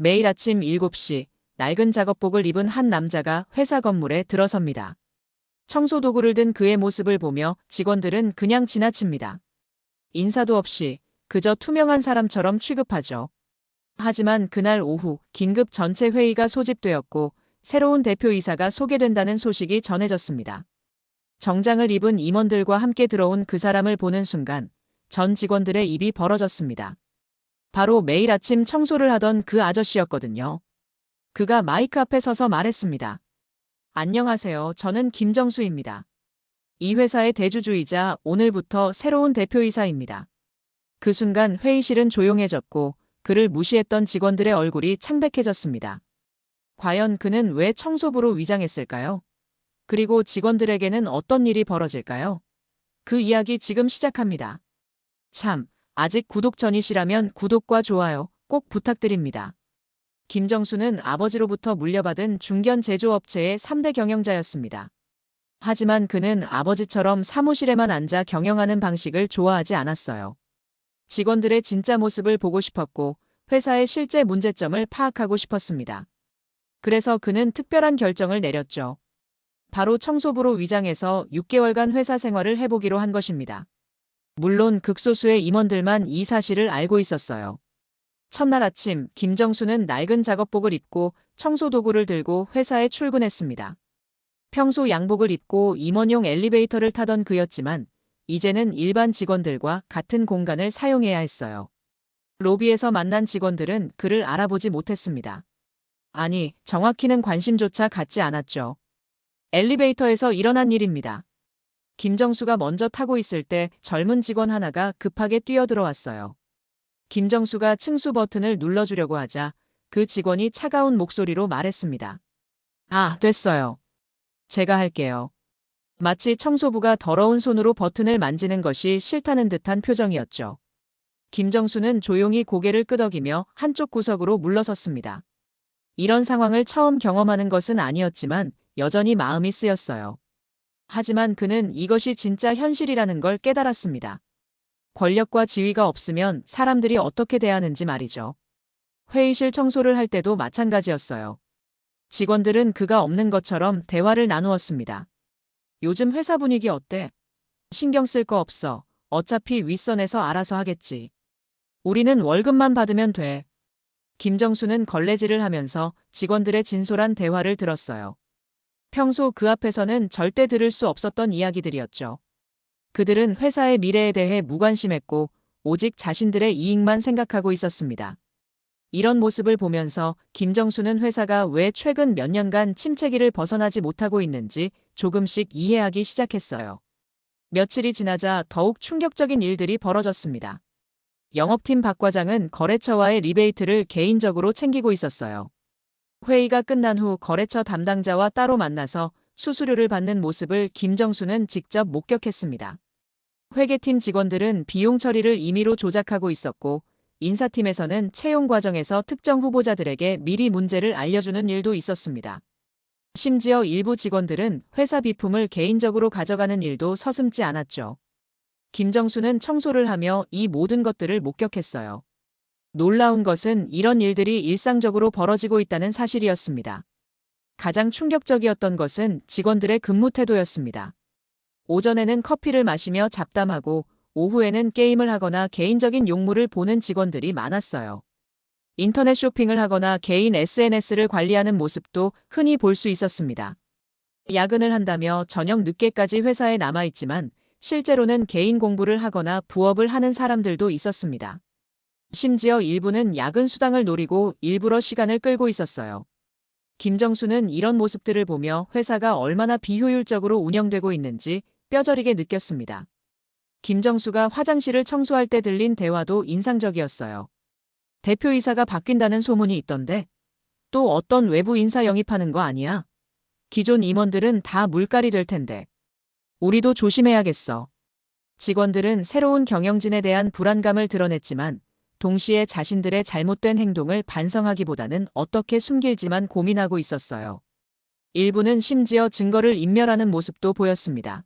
매일 아침 7시 낡은 작업복을 입은 한 남자가 회사 건물에 들어섭니다. 청소 도구를 든 그의 모습을 보며 직원들은 그냥 지나칩니다. 인사도 없이 그저 투명한 사람처럼 취급하죠. 하지만 그날 오후 긴급 전체 회의가 소집되었고 새로운 대표이사가 소개된다는 소식이 전해졌습니다. 정장을 입은 임원들과 함께 들어온 그 사람을 보는 순간 전 직원들의 입이 벌어졌습니다. 바로 매일 아침 청소를 하던 그 아저씨였거든요. 그가 마이크 앞에 서서 말했습니다. 안녕하세요. 저는 김정수입니다. 이 회사의 대주주이자 오늘부터 새로운 대표이사입니다. 그 순간 회의실은 조용해졌고 그를 무시했던 직원들의 얼굴이 창백해졌습니다. 과연 그는 왜 청소부로 위장했을까요? 그리고 직원들에게는 어떤 일이 벌어질까요? 그 이야기 지금 시작합니다. 참, 아직 구독 전이시라면 구독과 좋아요 꼭 부탁드립니다. 김정수는 아버지로부터 물려받은 중견 제조업체의 3대 경영자였습니다. 하지만 그는 아버지처럼 사무실에만 앉아 경영하는 방식을 좋아하지 않았어요. 직원들의 진짜 모습을 보고 싶었고 회사의 실제 문제점을 파악하고 싶었습니다. 그래서 그는 특별한 결정을 내렸죠. 바로 청소부로 위장해서 6개월간 회사 생활을 해보기로 한 것입니다. 물론 극소수의 임원들만 이 사실을 알고 있었어요. 첫날 아침 김정수는 낡은 작업복을 입고 청소 도구를 들고 회사에 출근했습니다. 평소 양복을 입고 임원용 엘리베이터를 타던 그였지만 이제는 일반 직원들과 같은 공간을 사용해야 했어요. 로비에서 만난 직원들은 그를 알아보지 못했습니다. 아니, 정확히는 관심조차 갖지 않았죠. 엘리베이터에서 일어난 일입니다. 김정수가 먼저 타고 있을 때 젊은 직원 하나가 급하게 뛰어들어왔어요. 김정수가 층수 버튼을 눌러주려고 하자 그 직원이 차가운 목소리로 말했습니다. 아, 됐어요. 제가 할게요. 마치 청소부가 더러운 손으로 버튼을 만지는 것이 싫다는 듯한 표정이었죠. 김정수는 조용히 고개를 끄덕이며 한쪽 구석으로 물러섰습니다. 이런 상황을 처음 경험하는 것은 아니었지만 여전히 마음이 쓰였어요. 하지만 그는 이것이 진짜 현실이라는 걸 깨달았습니다. 권력과 지위가 없으면 사람들이 어떻게 대하는지 말이죠. 회의실 청소를 할 때도 마찬가지였어요. 직원들은 그가 없는 것처럼 대화를 나누었습니다. 요즘 회사 분위기 어때? 신경 쓸 거 없어. 어차피 윗선에서 알아서 하겠지. 우리는 월급만 받으면 돼. 김정수는 걸레질을 하면서 직원들의 진솔한 대화를 들었어요. 평소 그 앞에서는 절대 들을 수 없었던 이야기들이었죠. 그들은 회사의 미래에 대해 무관심했고 오직 자신들의 이익만 생각하고 있었습니다. 이런 모습을 보면서 김정수는 회사가 왜 최근 몇 년간 침체기를 벗어나지 못하고 있는지 조금씩 이해하기 시작했어요. 며칠이 지나자 더욱 충격적인 일들이 벌어졌습니다. 영업팀 박 과장은 거래처와의 리베이트를 개인적으로 챙기고 있었어요. 회의가 끝난 후 거래처 담당자와 따로 만나서 수수료를 받는 모습을 김정수는 직접 목격했습니다. 회계팀 직원들은 비용 처리를 임의로 조작하고 있었고 인사팀에서는 채용 과정에서 특정 후보자들에게 미리 문제를 알려주는 일도 있었습니다. 심지어 일부 직원들은 회사 비품을 개인적으로 가져가는 일도 서슴지 않았죠. 김정수는 청소를 하며 이 모든 것들을 목격했어요. 놀라운 것은 이런 일들이 일상적으로 벌어지고 있다는 사실이었습니다. 가장 충격적이었던 것은 직원들의 근무 태도였습니다. 오전에는 커피를 마시며 잡담하고 오후에는 게임을 하거나 개인적인 용물을 보는 직원들이 많았어요. 인터넷 쇼핑을 하거나 개인 SNS를 관리하는 모습도 흔히 볼 수 있었습니다. 야근을 한다며 저녁 늦게까지 회사에 남아있지만 실제로는 개인 공부를 하거나 부업을 하는 사람들도 있었습니다. 심지어 일부는 야근 수당을 노리고 일부러 시간을 끌고 있었어요. 김정수는 이런 모습들을 보며 회사가 얼마나 비효율적으로 운영되고 있는지 뼈저리게 느꼈습니다. 김정수가 화장실을 청소할 때 들린 대화도 인상적이었어요. 대표이사가 바뀐다는 소문이 있던데 또 어떤 외부 인사 영입하는 거 아니야? 기존 임원들은 다 물갈이 될 텐데. 우리도 조심해야겠어. 직원들은 새로운 경영진에 대한 불안감을 드러냈지만 동시에 자신들의 잘못된 행동을 반성하기보다는 어떻게 숨길지만 고민하고 있었어요. 일부는 심지어 증거를 인멸하는 모습도 보였습니다.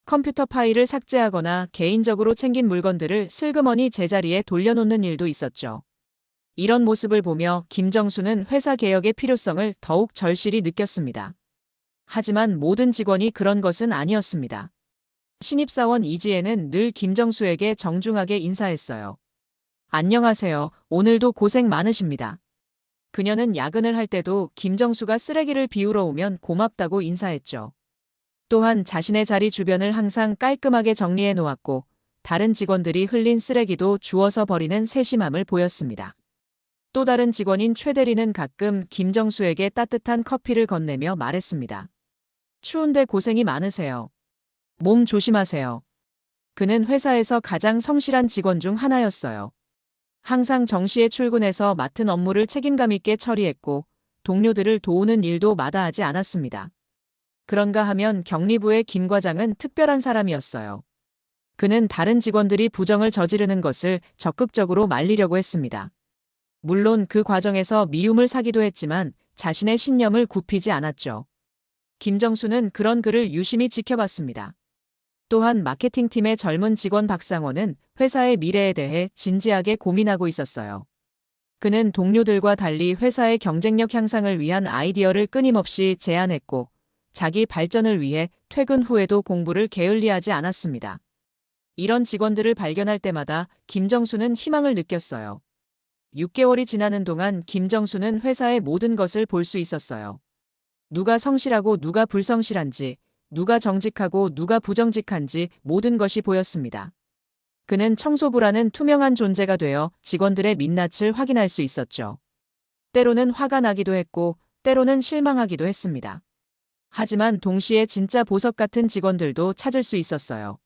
컴퓨터 파일을 삭제하거나 개인적으로 챙긴 물건들을 슬그머니 제자리에 돌려놓는 일도 있었죠. 이런 모습을 보며 김정수는 회사 개혁의 필요성을 더욱 절실히 느꼈습니다. 하지만 모든 직원이 그런 것은 아니었습니다. 신입사원 이지혜는 늘 김정수에게 정중하게 인사했어요. 안녕하세요. 오늘도 고생 많으십니다. 그녀는 야근을 할 때도 김정수가 쓰레기를 비우러 오면 고맙다고 인사했죠. 또한 자신의 자리 주변을 항상 깔끔하게 정리해 놓았고 다른 직원들이 흘린 쓰레기도 주워서 버리는 세심함을 보였습니다. 또 다른 직원인 최 대리는 가끔 김정수에게 따뜻한 커피를 건네며 말했습니다. 추운데 고생이 많으세요. 몸 조심하세요. 그는 회사에서 가장 성실한 직원 중 하나였어요. 항상 정시에 출근해서 맡은 업무를 책임감 있게 처리했고 동료들을 도우는 일도 마다하지 않았습니다. 그런가 하면 격리부의 김 과장은 특별한 사람이었어요. 그는 다른 직원들이 부정을 저지르는 것을 적극적으로 말리려고 했습니다. 물론 그 과정에서 미움을 사기도 했지만 자신의 신념을 굽히지 않았죠. 김정수는 그런 그를 유심히 지켜봤습니다. 또한 마케팅팀의 젊은 직원 박상원은 회사의 미래에 대해 진지하게 고민하고 있었어요. 그는 동료들과 달리 회사의 경쟁력 향상을 위한 아이디어를 끊임없이 제안했고 자기 발전을 위해 퇴근 후에도 공부를 게을리하지 않았습니다. 이런 직원들을 발견할 때마다 김정수는 희망을 느꼈어요. 6개월이 지나는 동안 김정수는 회사의 모든 것을 볼 수 있었어요. 누가 성실하고 누가 불성실한지, 누가 정직하고 누가 부정직한지 모든 것이 보였습니다. 그는 청소부라는 투명한 존재가 되어 직원들의 민낯을 확인할 수 있었죠. 때로는 화가 나기도 했고, 때로는 실망하기도 했습니다. 하지만 동시에 진짜 보석 같은 직원들도 찾을 수 있었어요.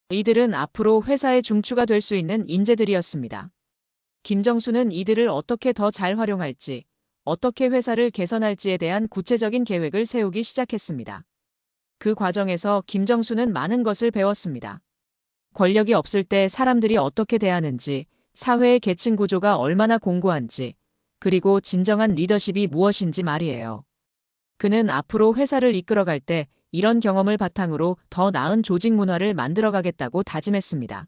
이들은 앞으로 회사의 중추가 될 수 있는 인재들이었습니다. 김정수는 이들을 어떻게 더 잘 활용할지, 어떻게 회사를 개선할지에 대한 구체적인 계획을 세우기 시작했습니다. 그 과정에서 김정수는 많은 것을 배웠습니다. 권력이 없을 때 사람들이 어떻게 대하는지, 사회의 계층 구조가 얼마나 공고한지, 그리고 진정한 리더십이 무엇인지 말이에요. 그는 앞으로 회사를 이끌어갈 때 이런 경험을 바탕으로 더 나은 조직 문화를 만들어가겠다고 다짐했습니다.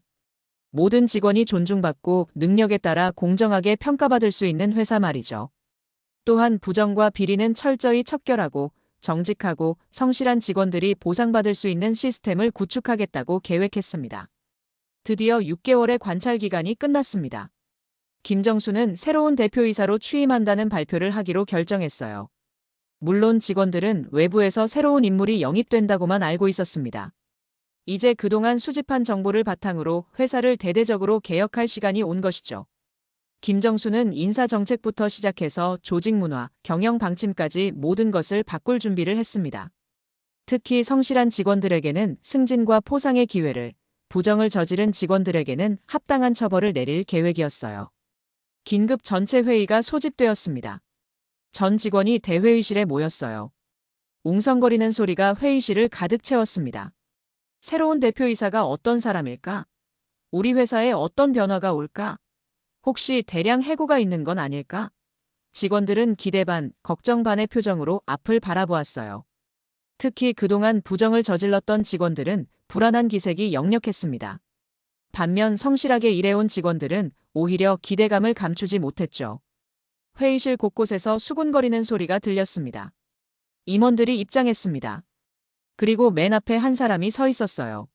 모든 직원이 존중받고 능력에 따라 공정하게 평가받을 수 있는 회사 말이죠. 또한 부정과 비리는 철저히 척결하고 정직하고 성실한 직원들이 보상받을 수 있는 시스템을 구축하겠다고 계획했습니다. 드디어 6개월의 관찰 기간이 끝났습니다. 김정수는 새로운 대표이사로 취임한다는 발표를 하기로 결정했어요. 물론 직원들은 외부에서 새로운 인물이 영입된다고만 알고 있었습니다. 이제 그동안 수집한 정보를 바탕으로 회사를 대대적으로 개혁할 시간이 온 것이죠. 김정수는 인사정책부터 시작해서 조직 문화, 경영 방침까지 모든 것을 바꿀 준비를 했습니다. 특히 성실한 직원들에게는 승진과 포상의 기회를, 부정을 저지른 직원들에게는 합당한 처벌을 내릴 계획이었어요. 긴급 전체 회의가 소집되었습니다. 전 직원이 대회의실에 모였어요. 웅성거리는 소리가 회의실을 가득 채웠습니다. 새로운 대표이사가 어떤 사람일까? 우리 회사에 어떤 변화가 올까? 혹시 대량 해고가 있는 건 아닐까? 직원들은 기대 반, 걱정 반의 표정으로 앞을 바라보았어요. 특히 그동안 부정을 저질렀던 직원들은 불안한 기색이 역력했습니다. 반면 성실하게 일해온 직원들은 오히려 기대감을 감추지 못했죠. 회의실 곳곳에서 수군거리는 소리가 들렸습니다. 임원들이 입장했습니다. 그리고 맨 앞에 한 사람이 서 있었어요.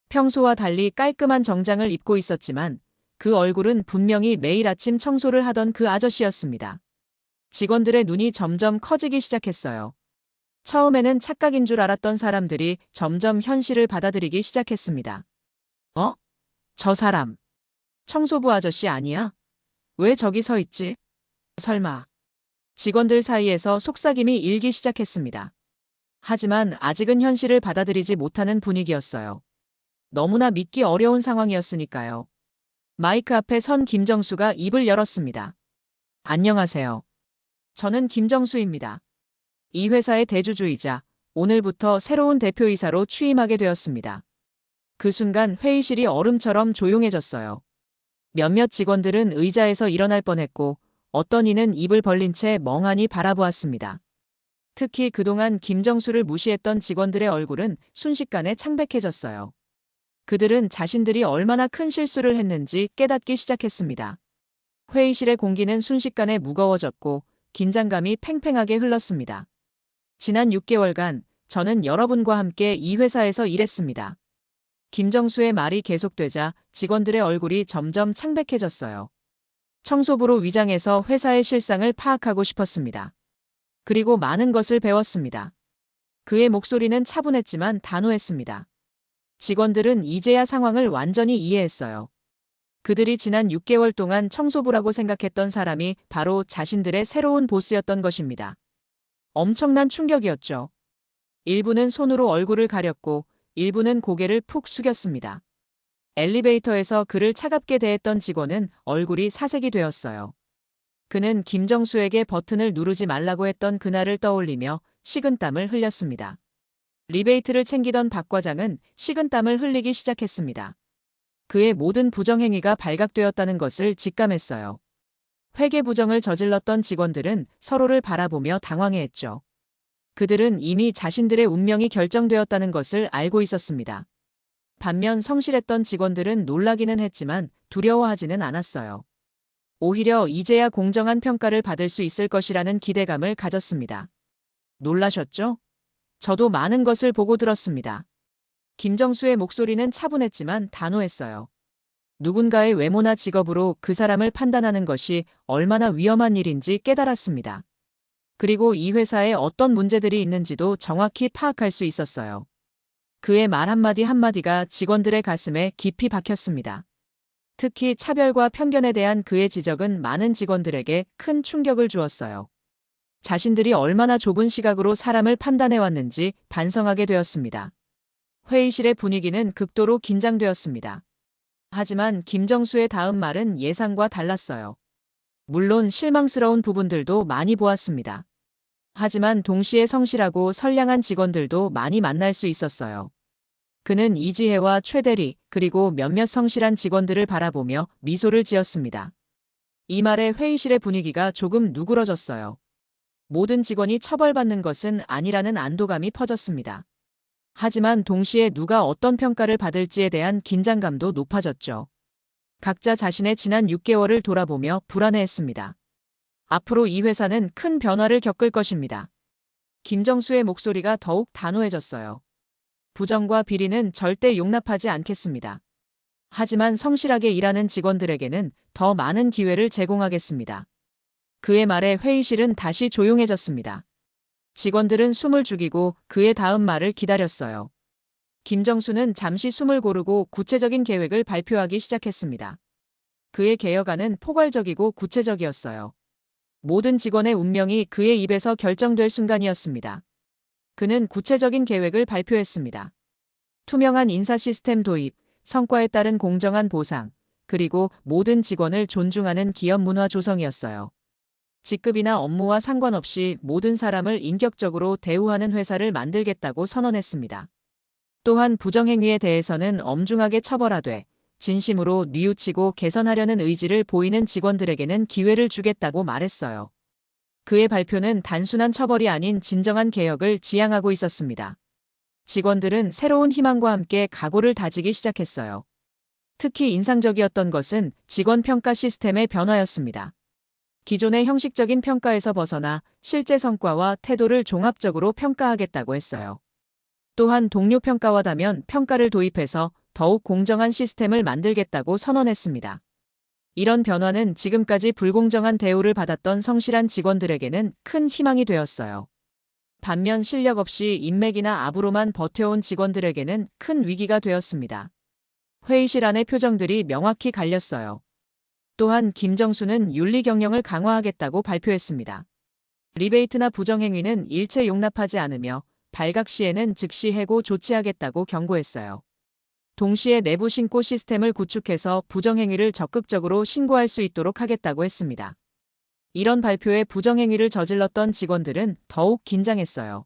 평소와 달리 깔끔한 정장을 입고 있었지만 그 얼굴은 분명히 매일 아침 청소를 하던 그 아저씨였습니다. 직원들의 눈이 점점 커지기 시작했어요. 처음에는 착각인 줄 알았던 사람들이 점점 현실을 받아들이기 시작했습니다. 저 사람. 청소부 아저씨 아니야? 왜 저기 서 있지? 설마. 직원들 사이에서 속삭임이 일기 시작했습니다. 하지만 아직은 현실을 받아들이지 못하는 분위기였어요. 너무나 믿기 어려운 상황이었으니까요. 마이크 앞에 선 김정수가 입을 열었습니다. 안녕하세요. 저는 김정수입니다. 이 회사의 대주주이자 오늘부터 새로운 대표이사로 취임하게 되었습니다. 그 순간 회의실이 얼음처럼 조용해졌어요. 몇몇 직원들은 의자에서 일어날 뻔했고 어떤 이는 입을 벌린 채 멍하니 바라보았습니다. 특히 그동안 김정수를 무시했던 직원들의 얼굴은 순식간에 창백해졌어요. 그들은 자신들이 얼마나 큰 실수를 했는지 깨닫기 시작했습니다. 회의실의 공기는 순식간에 무거워졌고 긴장감이 팽팽하게 흘렀습니다. 지난 6개월간 저는 여러분과 함께 이 회사에서 일했습니다. 김정수의 말이 계속되자 직원들의 얼굴이 점점 창백해졌어요. 청소부로 위장해서 회사의 실상을 파악하고 싶었습니다. 그리고 많은 것을 배웠습니다. 그의 목소리는 차분했지만 단호했습니다. 직원들은 이제야 상황을 완전히 이해했어요. 그들이 지난 6개월 동안 청소부라고 생각했던 사람이 바로 자신들의 새로운 보스였던 것입니다. 엄청난 충격이었죠. 일부는 손으로 얼굴을 가렸고 일부는 고개를 푹 숙였습니다. 엘리베이터에서 그를 차갑게 대했던 직원은 얼굴이 사색이 되었어요. 그는 김정수에게 버튼을 누르지 말라고 했던 그날을 떠올리며 식은땀을 흘렸습니다. 리베이트를 챙기던 박 과장은 식은땀을 흘리기 시작했습니다. 그의 모든 부정행위가 발각되었다는 것을 직감했어요. 회계 부정을 저질렀던 직원들은 서로를 바라보며 당황해했죠. 그들은 이미 자신들의 운명이 결정되었다는 것을 알고 있었습니다. 반면 성실했던 직원들은 놀라기는 했지만 두려워하지는 않았어요. 오히려 이제야 공정한 평가를 받을 수 있을 것이라는 기대감을 가졌습니다. 놀라셨죠? 저도 많은 것을 보고 들었습니다. 김정수의 목소리는 차분했지만 단호했어요. 누군가의 외모나 직업으로 그 사람을 판단하는 것이 얼마나 위험한 일인지 깨달았습니다. 그리고 이 회사에 어떤 문제들이 있는지도 정확히 파악할 수 있었어요. 그의 말 한마디 한마디가 직원들의 가슴에 깊이 박혔습니다. 특히 차별과 편견에 대한 그의 지적은 많은 직원들에게 큰 충격을 주었어요. 자신들이 얼마나 좁은 시각으로 사람을 판단해왔는지 반성하게 되었습니다. 회의실의 분위기는 극도로 긴장되었습니다. 하지만 김정수의 다음 말은 예상과 달랐어요. 물론 실망스러운 부분들도 많이 보았습니다. 하지만 동시에 성실하고 선량한 직원들도 많이 만날 수 있었어요. 그는 이지혜와 최대리 그리고 몇몇 성실한 직원들을 바라보며 미소를 지었습니다. 이 말에 회의실의 분위기가 조금 누그러졌어요. 모든 직원이 처벌받는 것은 아니라는 안도감이 퍼졌습니다. 하지만 동시에 누가 어떤 평가를 받을지에 대한 긴장감도 높아졌죠. 각자 자신의 지난 6개월을 돌아보며 불안해했습니다. 앞으로 이 회사는 큰 변화를 겪을 것입니다. 김정수의 목소리가 더욱 단호해졌어요. 부정과 비리는 절대 용납하지 않겠습니다. 하지만 성실하게 일하는 직원들에게는 더 많은 기회를 제공하겠습니다. 그의 말에 회의실은 다시 조용해졌습니다. 직원들은 숨을 죽이고 그의 다음 말을 기다렸어요. 김정수는 잠시 숨을 고르고 구체적인 계획을 발표하기 시작했습니다. 그의 개혁안은 포괄적이고 구체적이었어요. 모든 직원의 운명이 그의 입에서 결정될 순간이었습니다. 그는 구체적인 계획을 발표했습니다. 투명한 인사 시스템 도입, 성과에 따른 공정한 보상, 그리고 모든 직원을 존중하는 기업 문화 조성이었어요. 직급이나 업무와 상관없이 모든 사람을 인격적으로 대우하는 회사를 만들겠다고 선언했습니다. 또한 부정행위에 대해서는 엄중하게 처벌하되 진심으로 뉘우치고 개선하려는 의지를 보이는 직원들에게는 기회를 주겠다고 말했어요. 그의 발표는 단순한 처벌이 아닌 진정한 개혁을 지향하고 있었습니다. 직원들은 새로운 희망과 함께 각오를 다지기 시작했어요. 특히 인상적이었던 것은 직원 평가 시스템의 변화였습니다. 기존의 형식적인 평가에서 벗어나 실제 성과와 태도를 종합적으로 평가하겠다고 했어요. 또한 동료 평가와 다면 평가를 도입해서 더욱 공정한 시스템을 만들겠다고 선언했습니다. 이런 변화는 지금까지 불공정한 대우를 받았던 성실한 직원들에게는 큰 희망이 되었어요. 반면 실력 없이 인맥이나 압으로만 버텨온 직원들에게는 큰 위기가 되었습니다. 회의실 안의 표정들이 명확히 갈렸어요. 또한 김정수는 윤리 경영을 강화하겠다고 발표했습니다. 리베이트나 부정행위는 일체 용납하지 않으며 발각 시에는 즉시 해고 조치하겠다고 경고했어요. 동시에 내부 신고 시스템을 구축해서 부정행위를 적극적으로 신고할 수 있도록 하겠다고 했습니다. 이런 발표에 부정행위를 저질렀던 직원들은 더욱 긴장했어요.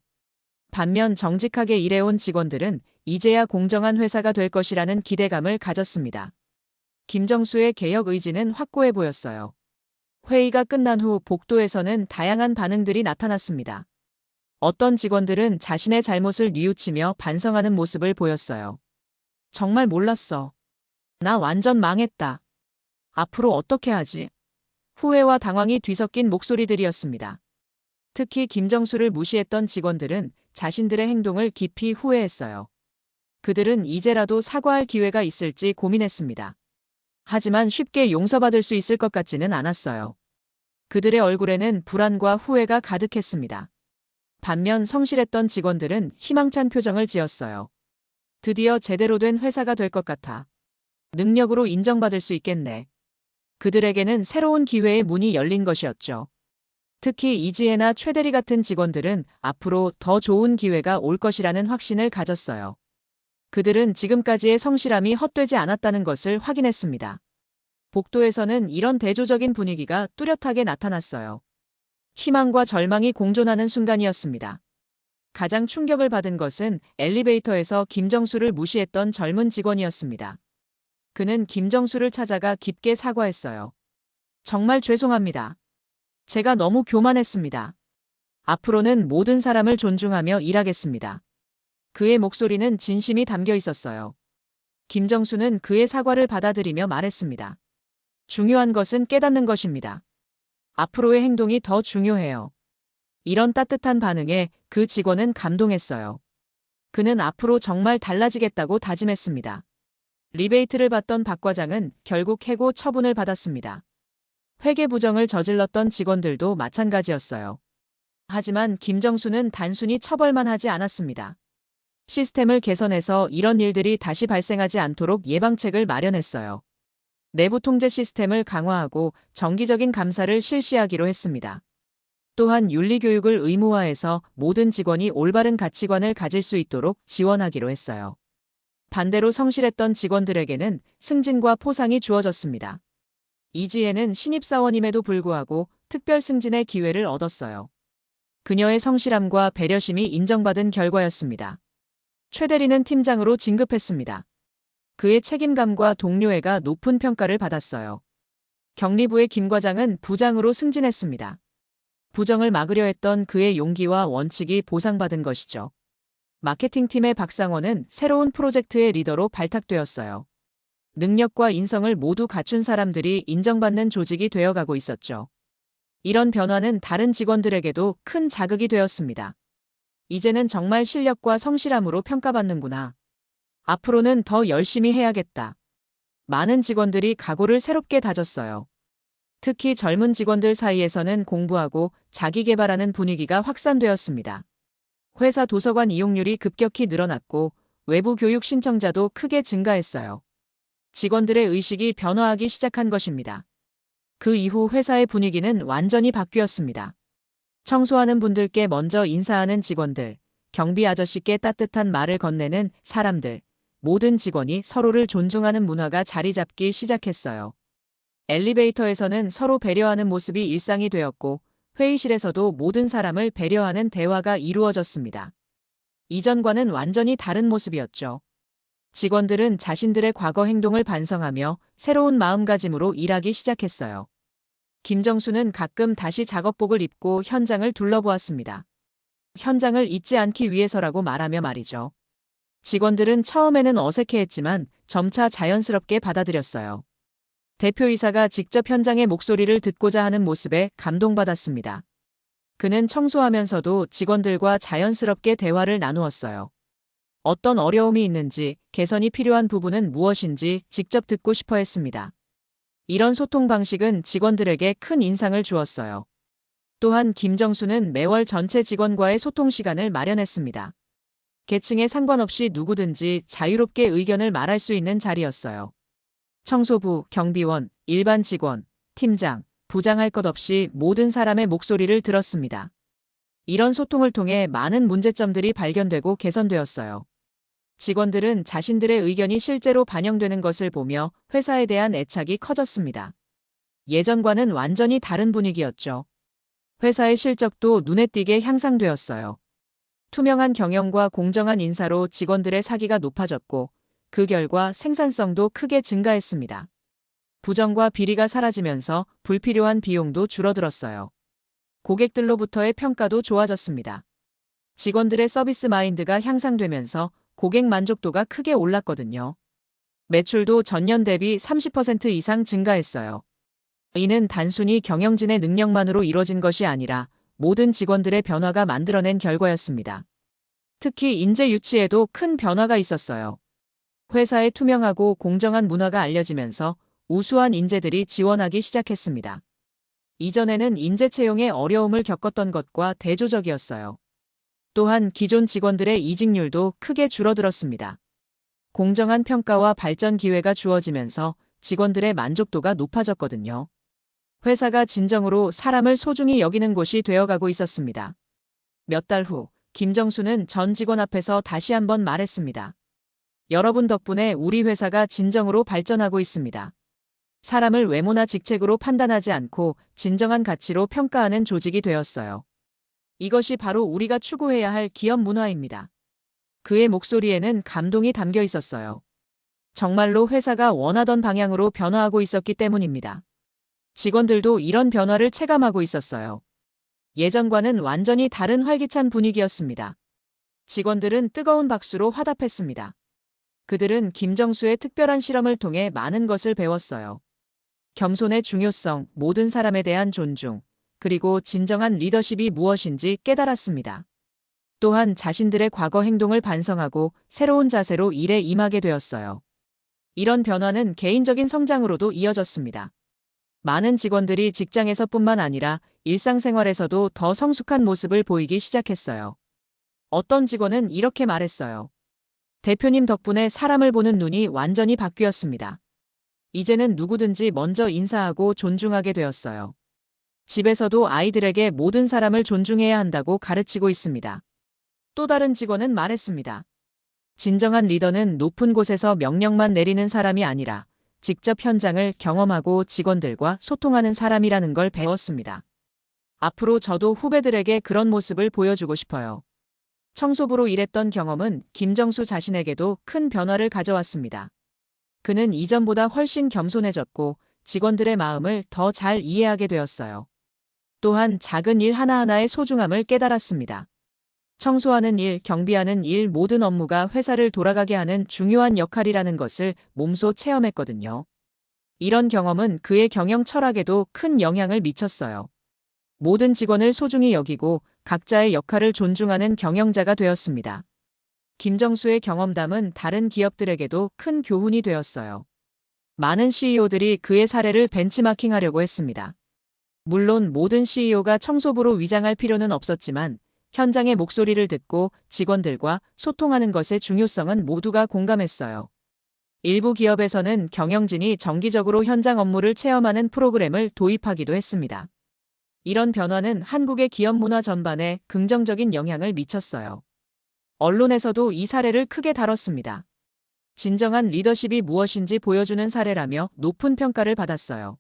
반면 정직하게 일해온 직원들은 이제야 공정한 회사가 될 것이라는 기대감을 가졌습니다. 김정수의 개혁 의지는 확고해 보였어요. 회의가 끝난 후 복도에서는 다양한 반응들이 나타났습니다. 어떤 직원들은 자신의 잘못을 뉘우치며 반성하는 모습을 보였어요. 정말 몰랐어. 나 완전 망했다. 앞으로 어떻게 하지? 후회와 당황이 뒤섞인 목소리들이었습니다. 특히 김정수를 무시했던 직원들은 자신들의 행동을 깊이 후회했어요. 그들은 이제라도 사과할 기회가 있을지 고민했습니다. 하지만 쉽게 용서받을 수 있을 것 같지는 않았어요. 그들의 얼굴에는 불안과 후회가 가득했습니다. 반면 성실했던 직원들은 희망찬 표정을 지었어요. 드디어 제대로 된 회사가 될 것 같아. 능력으로 인정받을 수 있겠네. 그들에게는 새로운 기회의 문이 열린 것이었죠. 특히 이지혜나 최대리 같은 직원들은 앞으로 더 좋은 기회가 올 것이라는 확신을 가졌어요. 그들은 지금까지의 성실함이 헛되지 않았다는 것을 확인했습니다. 복도에서는 이런 대조적인 분위기가 뚜렷하게 나타났어요. 희망과 절망이 공존하는 순간이었습니다. 가장 충격을 받은 것은 엘리베이터에서 김정수를 무시했던 젊은 직원이었습니다. 그는 김정수를 찾아가 깊게 사과했어요. 정말 죄송합니다. 제가 너무 교만했습니다. 앞으로는 모든 사람을 존중하며 일하겠습니다. 그의 목소리는 진심이 담겨 있었어요. 김정수는 그의 사과를 받아들이며 말했습니다. 중요한 것은 깨닫는 것입니다. 앞으로의 행동이 더 중요해요. 이런 따뜻한 반응에 그 직원은 감동했어요. 그는 앞으로 정말 달라지겠다고 다짐했습니다. 리베이트를 받던 박 과장은 결국 해고 처분을 받았습니다. 회계 부정을 저질렀던 직원들도 마찬가지였어요. 하지만 김정수는 단순히 처벌만 하지 않았습니다. 시스템을 개선해서 이런 일들이 다시 발생하지 않도록 예방책을 마련했어요. 내부 통제 시스템을 강화하고 정기적인 감사를 실시하기로 했습니다. 또한 윤리교육을 의무화해서 모든 직원이 올바른 가치관을 가질 수 있도록 지원하기로 했어요. 반대로 성실했던 직원들에게는 승진과 포상이 주어졌습니다. 이지혜는 신입사원임에도 불구하고 특별 승진의 기회를 얻었어요. 그녀의 성실함과 배려심이 인정받은 결과였습니다. 최대리는 팀장으로 진급했습니다. 그의 책임감과 동료애가 높은 평가를 받았어요. 경리부의 김 과장은 부장으로 승진했습니다. 부정을 막으려 했던 그의 용기와 원칙이 보상받은 것이죠. 마케팅팀의 박상원은 새로운 프로젝트의 리더로 발탁되었어요. 능력과 인성을 모두 갖춘 사람들이 인정받는 조직이 되어가고 있었죠. 이런 변화는 다른 직원들에게도 큰 자극이 되었습니다. 이제는 정말 실력과 성실함으로 평가받는구나. 앞으로는 더 열심히 해야겠다. 많은 직원들이 각오를 새롭게 다졌어요. 특히 젊은 직원들 사이에서는 공부하고 자기 개발하는 분위기가 확산되었습니다. 회사 도서관 이용률이 급격히 늘어났고 외부 교육 신청자도 크게 증가했어요. 직원들의 의식이 변화하기 시작한 것입니다. 그 이후 회사의 분위기는 완전히 바뀌었습니다. 청소하는 분들께 먼저 인사하는 직원들, 경비 아저씨께 따뜻한 말을 건네는 사람들, 모든 직원이 서로를 존중하는 문화가 자리 잡기 시작했어요. 엘리베이터에서는 서로 배려하는 모습이 일상이 되었고 회의실에서도 모든 사람을 배려하는 대화가 이루어졌습니다. 이전과는 완전히 다른 모습이었죠. 직원들은 자신들의 과거 행동을 반성하며 새로운 마음가짐으로 일하기 시작했어요. 김정수는 가끔 다시 작업복을 입고 현장을 둘러보았습니다. 현장을 잊지 않기 위해서라고 말하며 말이죠. 직원들은 처음에는 어색해했지만 점차 자연스럽게 받아들였어요. 대표이사가 직접 현장의 목소리를 듣고자 하는 모습에 감동받았습니다. 그는 청소하면서도 직원들과 자연스럽게 대화를 나누었어요. 어떤 어려움이 있는지, 개선이 필요한 부분은 무엇인지 직접 듣고 싶어 했습니다. 이런 소통 방식은 직원들에게 큰 인상을 주었어요. 또한 김정수는 매월 전체 직원과의 소통 시간을 마련했습니다. 계층에 상관없이 누구든지 자유롭게 의견을 말할 수 있는 자리였어요. 청소부, 경비원, 일반 직원, 팀장, 부장 할 것 없이 모든 사람의 목소리를 들었습니다. 이런 소통을 통해 많은 문제점들이 발견되고 개선되었어요. 직원들은 자신들의 의견이 실제로 반영되는 것을 보며 회사에 대한 애착이 커졌습니다. 예전과는 완전히 다른 분위기였죠. 회사의 실적도 눈에 띄게 향상되었어요. 투명한 경영과 공정한 인사로 직원들의 사기가 높아졌고 그 결과 생산성도 크게 증가했습니다. 부정과 비리가 사라지면서 불필요한 비용도 줄어들었어요. 고객들로부터의 평가도 좋아졌습니다. 직원들의 서비스 마인드가 향상되면서 고객 만족도가 크게 올랐거든요. 매출도 전년 대비 30% 이상 증가했어요. 이는 단순히 경영진의 능력만으로 이뤄진 것이 아니라 모든 직원들의 변화가 만들어낸 결과였습니다. 특히 인재 유치에도 큰 변화가 있었어요. 회사의 투명하고 공정한 문화가 알려지면서 우수한 인재들이 지원하기 시작했습니다. 이전에는 인재 채용에 어려움을 겪었던 것과 대조적이었어요. 또한 기존 직원들의 이직률도 크게 줄어들었습니다. 공정한 평가와 발전 기회가 주어지면서 직원들의 만족도가 높아졌거든요. 회사가 진정으로 사람을 소중히 여기는 곳이 되어가고 있었습니다. 몇 달 후, 김정수는 전 직원 앞에서 다시 한번 말했습니다. 여러분 덕분에 우리 회사가 진정으로 발전하고 있습니다. 사람을 외모나 직책으로 판단하지 않고 진정한 가치로 평가하는 조직이 되었어요. 이것이 바로 우리가 추구해야 할 기업 문화입니다. 그의 목소리에는 감동이 담겨 있었어요. 정말로 회사가 원하던 방향으로 변화하고 있었기 때문입니다. 직원들도 이런 변화를 체감하고 있었어요. 예전과는 완전히 다른 활기찬 분위기였습니다. 직원들은 뜨거운 박수로 화답했습니다. 그들은 김정수의 특별한 실험을 통해 많은 것을 배웠어요. 겸손의 중요성, 모든 사람에 대한 존중, 그리고 진정한 리더십이 무엇인지 깨달았습니다. 또한 자신들의 과거 행동을 반성하고 새로운 자세로 일에 임하게 되었어요. 이런 변화는 개인적인 성장으로도 이어졌습니다. 많은 직원들이 직장에서뿐만 아니라 일상생활에서도 더 성숙한 모습을 보이기 시작했어요. 어떤 직원은 이렇게 말했어요. 대표님 덕분에 사람을 보는 눈이 완전히 바뀌었습니다. 이제는 누구든지 먼저 인사하고 존중하게 되었어요. 집에서도 아이들에게 모든 사람을 존중해야 한다고 가르치고 있습니다. 또 다른 직원은 말했습니다. 진정한 리더는 높은 곳에서 명령만 내리는 사람이 아니라 직접 현장을 경험하고 직원들과 소통하는 사람이라는 걸 배웠습니다. 앞으로 저도 후배들에게 그런 모습을 보여주고 싶어요. 청소부로 일했던 경험은 김정수 자신에게도 큰 변화를 가져왔습니다. 그는 이전보다 훨씬 겸손해졌고 직원들의 마음을 더 잘 이해하게 되었어요. 또한 작은 일 하나하나의 소중함을 깨달았습니다. 청소하는 일, 경비하는 일 모든 업무가 회사를 돌아가게 하는 중요한 역할이라는 것을 몸소 체험했거든요. 이런 경험은 그의 경영 철학에도 큰 영향을 미쳤어요. 모든 직원을 소중히 여기고 각자의 역할을 존중하는 경영자가 되었습니다. 김정수의 경험담은 다른 기업들에게도 큰 교훈이 되었어요. 많은 CEO들이 그의 사례를 벤치마킹하려고 했습니다. 물론 모든 CEO가 청소부로 위장할 필요는 없었지만 현장의 목소리를 듣고 직원들과 소통하는 것의 중요성은 모두가 공감했어요. 일부 기업에서는 경영진이 정기적으로 현장 업무를 체험하는 프로그램을 도입하기도 했습니다. 이런 변화는 한국의 기업 문화 전반에 긍정적인 영향을 미쳤어요. 언론에서도 이 사례를 크게 다뤘습니다. 진정한 리더십이 무엇인지 보여주는 사례라며 높은 평가를 받았어요.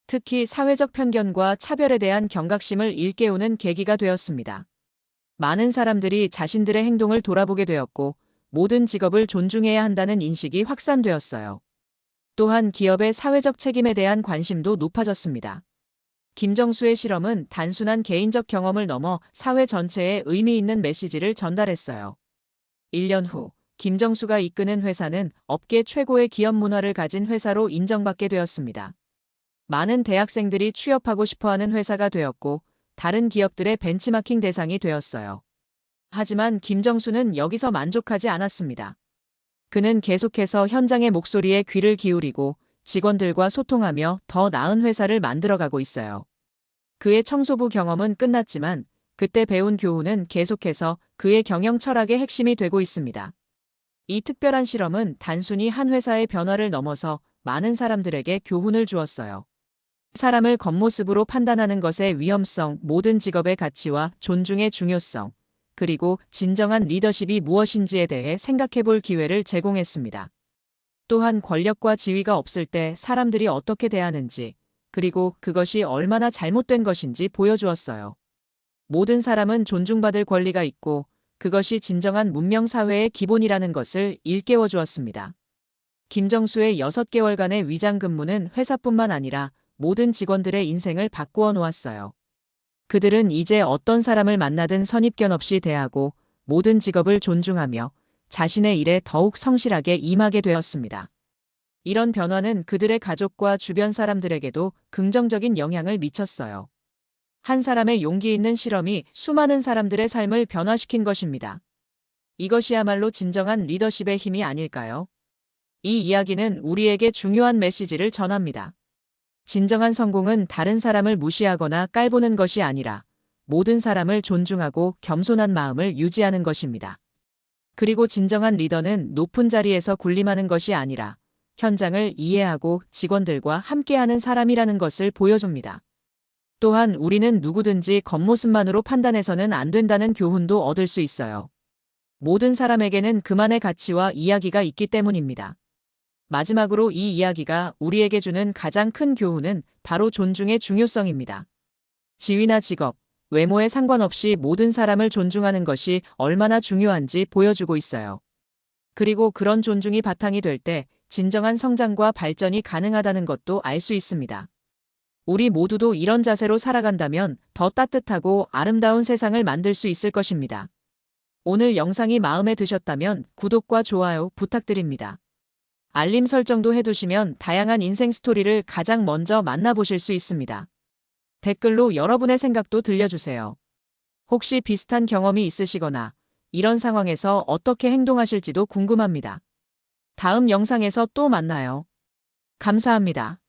특히 사회적 편견과 차별에 대한 경각심을 일깨우는 계기가 되었습니다. 많은 사람들이 자신들의 행동을 돌아보게 되었고 모든 직업을 존중해야 한다는 인식이 확산되었어요. 또한 기업의 사회적 책임에 대한 관심도 높아졌습니다. 김정수의 실험은 단순한 개인적 경험을 넘어 사회 전체에 의미 있는 메시지를 전달했어요. 1년 후, 김정수가 이끄는 회사는 업계 최고의 기업 문화를 가진 회사로 인정받게 되었습니다. 많은 대학생들이 취업하고 싶어하는 회사가 되었고 다른 기업들의 벤치마킹 대상이 되었어요. 하지만 김정수는 여기서 만족하지 않았습니다. 그는 계속해서 현장의 목소리에 귀를 기울이고 직원들과 소통하며 더 나은 회사를 만들어가고 있어요. 그의 청소부 경험은 끝났지만 그때 배운 교훈은 계속해서 그의 경영 철학의 핵심이 되고 있습니다. 이 특별한 실험은 단순히 한 회사의 변화를 넘어서 많은 사람들에게 교훈을 주었어요. 사람을 겉모습으로 판단하는 것의 위험성, 모든 직업의 가치와 존중의 중요성, 그리고 진정한 리더십이 무엇인지에 대해 생각해 볼 기회를 제공했습니다. 또한 권력과 지위가 없을 때 사람들이 어떻게 대하는지, 그리고 그것이 얼마나 잘못된 것인지 보여주었어요. 모든 사람은 존중받을 권리가 있고 그것이 진정한 문명 사회의 기본이라는 것을 일깨워 주었습니다. 김정수의 6개월간의 위장 근무는 회사뿐만 아니라 모든 직원들의 인생을 바꾸어 놓았어요. 그들은 이제 어떤 사람을 만나든 선입견 없이 대하고 모든 직업을 존중하며 자신의 일에 더욱 성실하게 임하게 되었습니다. 이런 변화는 그들의 가족과 주변 사람들에게도 긍정적인 영향을 미쳤어요. 한 사람의 용기 있는 실험이 수많은 사람들의 삶을 변화시킨 것입니다. 이것이야말로 진정한 리더십의 힘이 아닐까요? 이 이야기는 우리에게 중요한 메시지를 전합니다. 진정한 성공은 다른 사람을 무시하거나 깔보는 것이 아니라 모든 사람을 존중하고 겸손한 마음을 유지하는 것입니다. 그리고 진정한 리더는 높은 자리에서 군림하는 것이 아니라 현장을 이해하고 직원들과 함께하는 사람이라는 것을 보여줍니다. 또한 우리는 누구든지 겉모습만으로 판단해서는 안 된다는 교훈도 얻을 수 있어요. 모든 사람에게는 그만의 가치와 이야기가 있기 때문입니다. 마지막으로 이 이야기가 우리에게 주는 가장 큰 교훈은 바로 존중의 중요성입니다. 지위나 직업, 외모에 상관없이 모든 사람을 존중하는 것이 얼마나 중요한지 보여주고 있어요. 그리고 그런 존중이 바탕이 될 때 진정한 성장과 발전이 가능하다는 것도 알 수 있습니다. 우리 모두도 이런 자세로 살아간다면 더 따뜻하고 아름다운 세상을 만들 수 있을 것입니다. 오늘 영상이 마음에 드셨다면 구독과 좋아요 부탁드립니다. 알림 설정도 해두시면 다양한 인생 스토리를 가장 먼저 만나보실 수 있습니다. 댓글로 여러분의 생각도 들려주세요. 혹시 비슷한 경험이 있으시거나 이런 상황에서 어떻게 행동하실지도 궁금합니다. 다음 영상에서 또 만나요. 감사합니다.